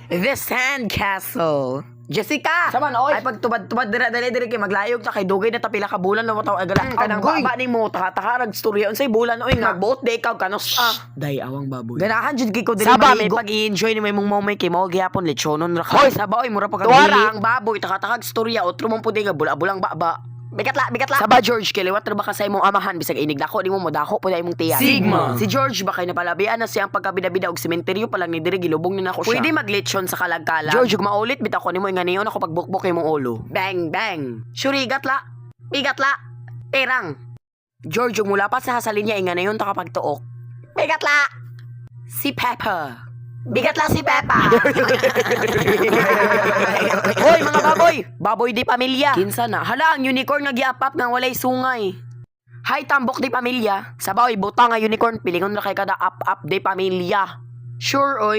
The Sandcastle. Jessica! Saman, oy. Ay pagtubad-tubad dali kay maglayog ta kay dugay na tapila ka bulan no taw agala kanang Agoy. baba nimo taka-taka rag storya unsay bulan oy nga magbuot day ikaw kanos Day awang baboy. ganahan jud gi ko dili Saba, may maligo pag-i-enjoy ni may mong momay kay mao gyapon lechonon ra Hoy, ka saba oy mura pa ka tuwara. ang baboy taka-taka storya otro mong pudi nga bula-bulang baba bigat la saba George kay liwat ra ba ka sa imong amahan bisag inig dako di mo modako pud imong tiyan Sigma. si George ba kay napalabian na siyang pagkabida-bida og sementeryo pa lang ni diri gilubong ni nako siya pwede maglechon sa kalagkalag George ug maulit bitaw ko nimo inganiyon ako pagbukbok imong ulo bang bang surigat la terang George ug mula pa sa hasalin niya inganayon ta kapagtuok bigat la si Peppa bigat la si Peppa Hoy mga baboy di pamilya. Kinsa na? Hala ang unicorn nga giapap nga walay sungay. Hay tambok di pamilya. Sabaw butang nga unicorn pilingon ra kay kada up di pamilya. Sure oy.